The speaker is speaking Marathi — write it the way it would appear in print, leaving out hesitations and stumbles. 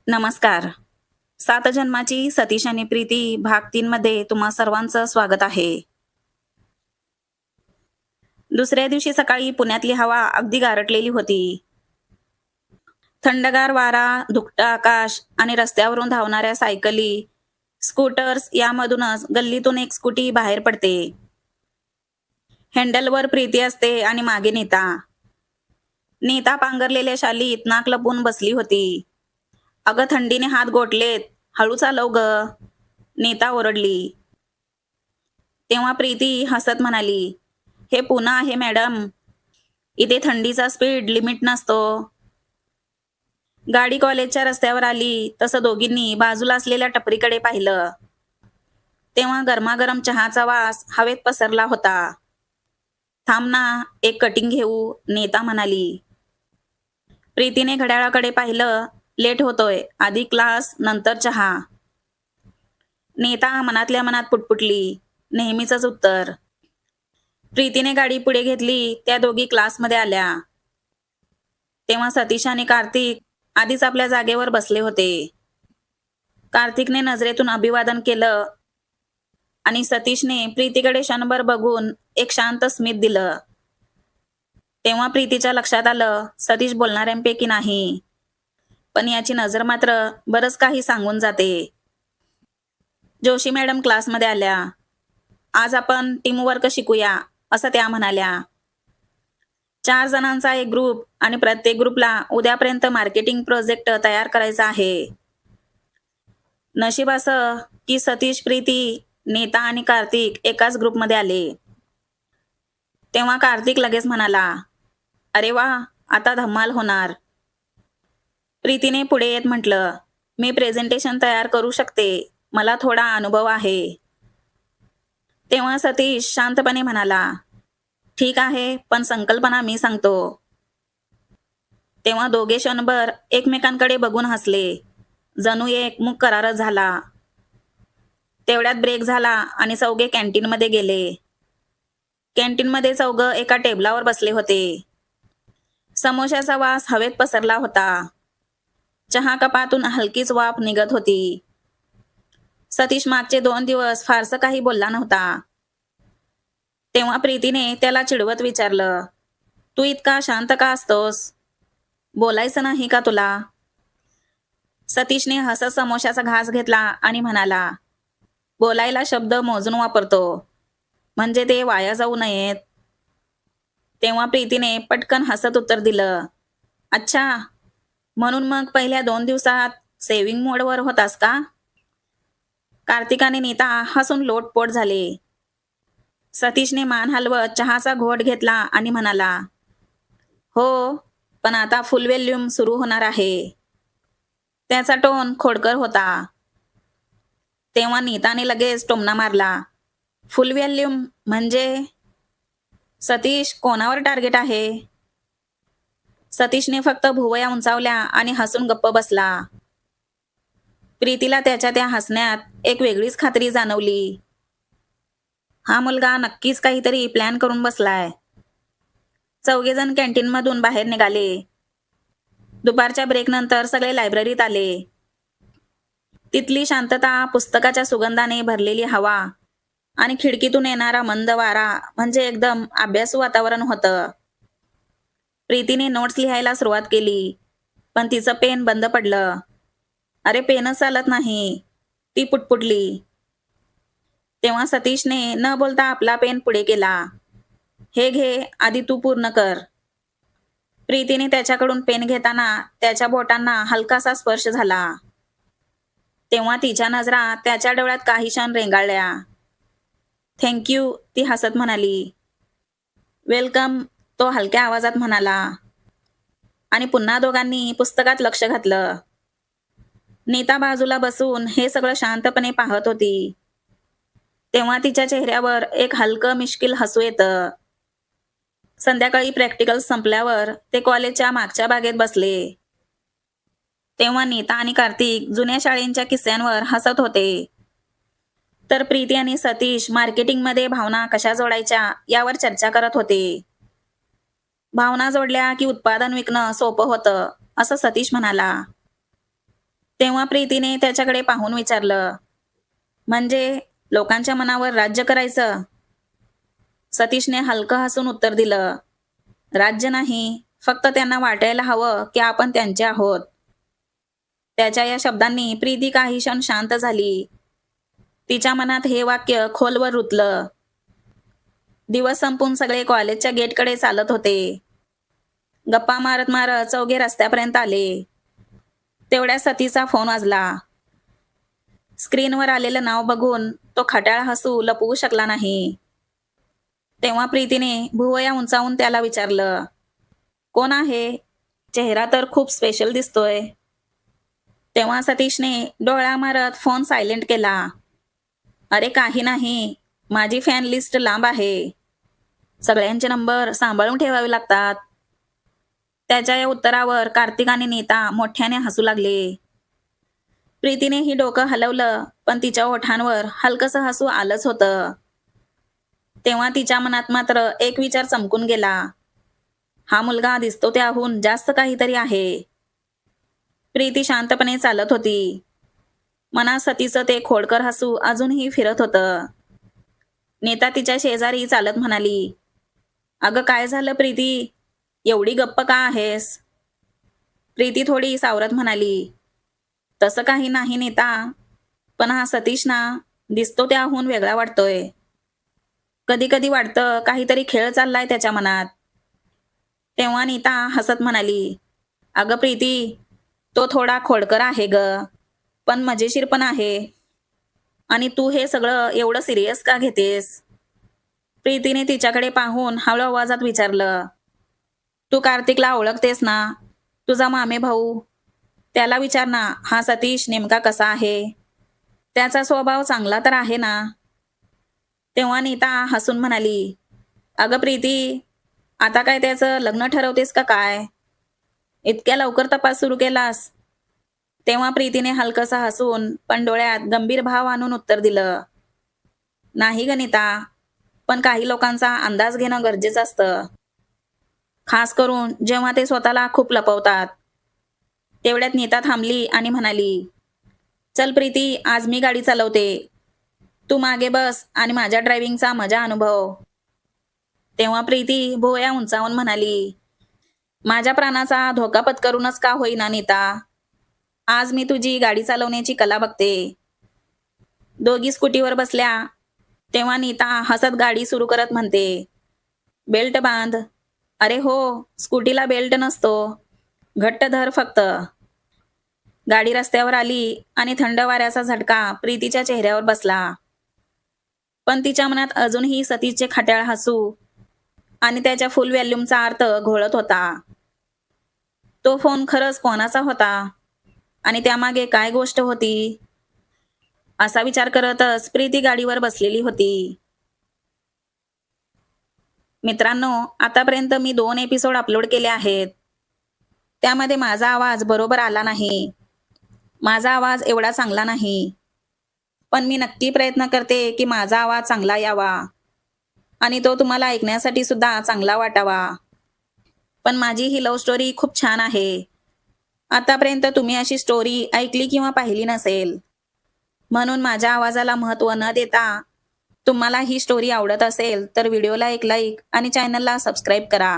नमस्कार. सात जन्माची सतीश आणि प्रीती भाग 3 मध्ये तुम्हा सर्वांचं स्वागत आहे. दुसऱ्या दिवशी सकाळी पुण्यातली हवा अगदी गारटलेली होती. थंडगार वारा, धुकटं आकाश आणि रस्त्यावरून धावणाऱ्या सायकली, स्कूटर्स यामधूनच गल्लीतून एक स्कूटी बाहेर पडते. हँडलवर प्रीती असते आणि मागे नीता. नीता पांघरलेल्या शालीत नाक लपवून बसली होती. "अगं थंडीने हात गोठलेत, हळू चालव ग," नीता ओरडली. तेव्हा प्रीती हसत म्हणाली, "हे पुणे आहे मॅडम. इथे थंडीचा स्पीड लिमिट नसतो." गाडी कॉलेजच्या रस्त्यावर आली तसं दोघींनी बाजूला असलेल्या टपरीकडे पाहिलं. तेव्हा गरमागरम चहाचा वास हवेत पसरला होता. "थांब ना, एक कटिंग घेऊ," नीता म्हणाली. प्रीतीने घड्याळाकडे पाहिलं. लेट होतोय, आधी क्लास नंतर चहा. नीता मनातल्या मनात पुटपुटली, नेहमीचंच उत्तर. प्रीतीने गाडी पुढे घेतली. त्या दोघी क्लासमध्ये आल्या. तेव्हा सतीश आणि कार्तिक आधीच आपल्या जागेवर बसले होते. कार्तिकने नजरेतून अभिवादन केलं आणि सतीशने प्रीतीकडे क्षणभर बघून एक शांत स्मित दिलं. तेव्हा प्रीतीच्या लक्षात आलं, सतीश बोलणाऱ्यांपैकी नाही, पण याची नजर मात्र बरंच काही सांगून जाते. जोशी मॅडम क्लासमध्ये आल्या. "आज आपण टीमवर्क शिकूया," असं त्या म्हणाल्या. 4 जणांचा एक ग्रुप आणि प्रत्येक ग्रुपला उद्यापर्यंत मार्केटिंग प्रोजेक्ट तयार करायचा आहे. नशीब असं की सतीश, प्रीती, नीता आणि कार्तिक एकाच ग्रुपमध्ये आले. तेव्हा कार्तिक लगेच म्हणाला, "अरे वा, आता धमाल होणार." प्रीतीने पुढे येत म्हटलं, "मी प्रेझेंटेशन तयार करू शकते. मला थोडा अनुभव आहे." तेव्हा सतीश शांतपणे म्हणाला, "ठीक आहे, पण संकल्पना मी सांगतो." तेव्हा दोघे क्षणभर एकमेकांकडे बघून हसले. जणू एक मूक करारच झाला. तेवढ्यात ब्रेक झाला आणि चौघे कॅन्टीनमध्ये गेले. कॅन्टीनमध्ये चौघं एका टेबलावर बसले होते. समोश्याचा वास हवेत पसरला होता. चहा कपातून हलकीच वाफ निघत होती. सतीश मागचे 2 दिवस फारसं काही बोलला नव्हता. तेव्हा प्रीतीने त्याला चिडवत विचारलं, "तू इतका शांत का असतोस? बोलायचं नाही का तुला?" सतीशने हसत समोश्याचा घास घेतला आणि म्हणाला, "बोलायला शब्द मोजून वापरतो, म्हणजे ते वाया जाऊ नयेत." तेव्हा प्रीतीने पटकन हसत उत्तर दिलं, "अच्छा, म्हणून मग पहिल्या 2 दिवसात सेव्हिंग मोडवर होतास का?" कार्तिक आणि नीता हसून लोटपोट झाले. सतीशने मान हलवत चहाचा घोट घेतला आणि म्हणाला, "हो, पण आता फुल व्हॉल्यूम सुरू होणार आहे." त्याचा टोन खोडकर होता. तेव्हा नीताने लगेच टोमणा मारला, "फुल व्हॉल्यूम म्हणजे?" "सतीश, कोणावर टार्गेट आहे?" सतीशने फक्त भुवया उंचावल्या आणि हसून गप्प बसला. प्रीतीला त्याच्या त्या हसण्यात एक वेगळीच खात्री जाणवली. हा मुलगा नक्कीच काहीतरी प्लॅन करून बसलाय. चौघेजण कॅन्टीनमधून बाहेर निघाले. दुपारच्या ब्रेकनंतर सगळे लायब्ररीत आले. तिथली शांतता, पुस्तकाच्या सुगंधाने भरलेली हवा आणि खिडकीतून येणारा मंद वारा म्हणजे एकदम अभ्यासू वातावरण होतं. प्रीतीने नोट्स लिहायला सुरुवात केली, पण तिचं पेन बंद पडलं. "अरे, पेनच चालत नाही," ती पुटपुटली. तेव्हा सतीशने न बोलता आपला पेन पुढे केला. "हे घे, आधी तू पूर्ण कर." प्रीतीने त्याच्याकडून पेन घेताना त्याच्या बोटांना हलकासा स्पर्श झाला. तेव्हा तिच्या नजरा त्याच्या डोळ्यात काही क्षण रेंगाळल्या. "थँक यू," ती हसत म्हणाली. "वेलकम," तो हलक्या आवाजात म्हणाला. आणि पुन्हा दोघांनी पुस्तकात लक्ष घातलं. नीता बाजूला बसून हे सगळं शांतपणे पाहत होती. तेव्हा तिच्या चेहऱ्यावर एक हलकं मिश्किल हसू येतं. संध्याकाळी प्रॅक्टिकल संपल्यावर ते कॉलेजच्या मागच्या बागेत बसले. तेव्हा नीता आणि कार्तिक जुन्या शाळेंच्या किस्स्यांवर हसत होते. तर प्रीती आणि सतीश मार्केटिंगमध्ये भावना कशा जोडायच्या यावर चर्चा करत होते. भावना जोडल्या की उत्पादन विकणं सोपं होतं, असं सतीश म्हणाला. तेव्हा प्रीतीने त्याच्याकडे पाहून विचारलं, म्हणजे लोकांच्या मनावर राज्य करायचं? सतीशने हलकं हसून उत्तर दिलं, राज्य नाही, फक्त त्यांना वाटायला हवं की आपण त्यांचे आहोत. त्याच्या या शब्दांनी प्रीती काही क्षण शांत झाली. तिच्या मनात हे वाक्य खोलवर रुतलं. दिवस संपून सगळे कॉलेजच्या गेटकडे चालत होते. गप्पा मारत मारत चौघे रस्त्यापर्यंत आले. तेवढ्या सतीचा फोन वाजला. स्क्रीनवर आलेलं नाव बघून तो खट्याळ हसू लपवू शकला नाही. तेव्हा प्रीतीने भुवया उंचावून त्याला विचारलं, कोण आहे? चेहरा तर खूप स्पेशल दिसतोय. तेव्हा सतीशने डोळा मारत फोन सायलेंट केला. अरे काही नाही, माझी फॅन लिस्ट लांब आहे. सगळ्यांचे नंबर सांभाळून ठेवावे लागतात. त्याच्या या उत्तरावर कार्तिक आणि नीता मोठ्याने हसू लागले. प्रीतीनेही डोकं हलवलं, पण तिच्या ओठांवर हलकसं हसू आलंच होतं. तेव्हा तिच्या मनात मात्र एक विचार चमकून गेला. हा मुलगा दिसतो त्याहून जास्त काहीतरी आहे. प्रीती शांतपणे चालत होती. मनात सतीचं ते खोडकर हसू अजूनही फिरत होतं. नीता तिच्या शेजारी चालत म्हणाली, अगं काय झालं प्रीती? एवढी गप्प का आहेस? प्रीती थोडी सावरत म्हणाली, तसं काही नाही नीता, पण हा सतीश ना, दिसतो त्याहून वेगळा वाटतोय. कधी कधी वाटतं काहीतरी खेळ चाललाय त्याच्या मनात. तेव्हा नीता हसत म्हणाली, अगं प्रीती, तो थोडा खोडकर आहे ग, पण मजेशीर पण आहे. आणि तू हे सगळं एवढं सिरियस का घेतेस? प्रीतीने तिच्याकडे पाहून हळू आवाजात विचारलं, तू कार्तिकला ओळखतेस ना, तुझा मामे भाऊ? त्याला विचार ना, हा सतीश नेमका कसा आहे? त्याचा स्वभाव चांगला तर आहे ना? तेव्हा नीता हसून म्हणाली, अगं प्रीती, आता काय त्याचं लग्न ठरवतेस का काय? इतक्या लवकर तपास सुरू केलास? तेव्हा प्रीतीने हलकसं हसून पण डोळ्यात गंभीर भाव आणून उत्तर दिलं, नाही गणिता, पण काही लोकांचा अंदाज घेणं गरजेचं असतं. खास करून जेव्हा ते स्वतःला खूप लपवतात. तेवढ्यात नीता थांबली आणि म्हणाली, चल प्रीती, आज मी गाडी चालवते. तू मागे बस आणि माझ्या ड्रायव्हिंगचा मजा अनुभव. तेव्हा प्रीती भुवया उंचावून म्हणाली, माझ्या प्राणाचा धोका पत्करूनच का होईना नीता, आज मी तुझी गाडी चालवण्याची कला बघते. दोघी स्कूटीवर बसल्या. तेव्हा नीता हसत गाडी सुरू करत म्हणते, बेल्ट बांध. अरे हो, स्कूटीला बेल्ट नसतो, घट्ट धर फक्त. गाडी रस्त्यावर आली आणि थंड वाऱ्याचा झटका प्रीतीच्या चेहऱ्यावर बसला. पण तिच्या मनात अजूनही सतीशचे खट्याळ हसू आणि त्याच्या फुल व्हॅल्यूमचा अर्थ घोळत होता. तो फोन खरंच कोणाचा होता आणि त्यामागे काय गोष्ट होती? असा विचार करतच प्रीती गाडीवर बसलेली होती. मित्रांनो, आतापर्यंत मी 2 एपिसोड अपलोड केले आहेत. त्यामध्ये माझा आवाज बरोबर आला नाही. माझा आवाज एवढा चांगला नाही. पण मी नक्की प्रयत्न करते की माझा आवाज चांगला यावा आणि तो तुम्हाला ऐकण्यासाठी सुद्धा चांगला वाटावा. पण माझी ही लव्ह स्टोरी खूप छान आहे. आतापर्यंत तुम्ही अशी स्टोरी ऐकली किंवा पाहिली नसेल. म्हणून माझ्या आवाजाला महत्त्व न देता तुम्हाला ही स्टोरी आवडत असेल तर व्हिडिओला एक लाईक आणि चॅनलला सबस्क्राईब करा.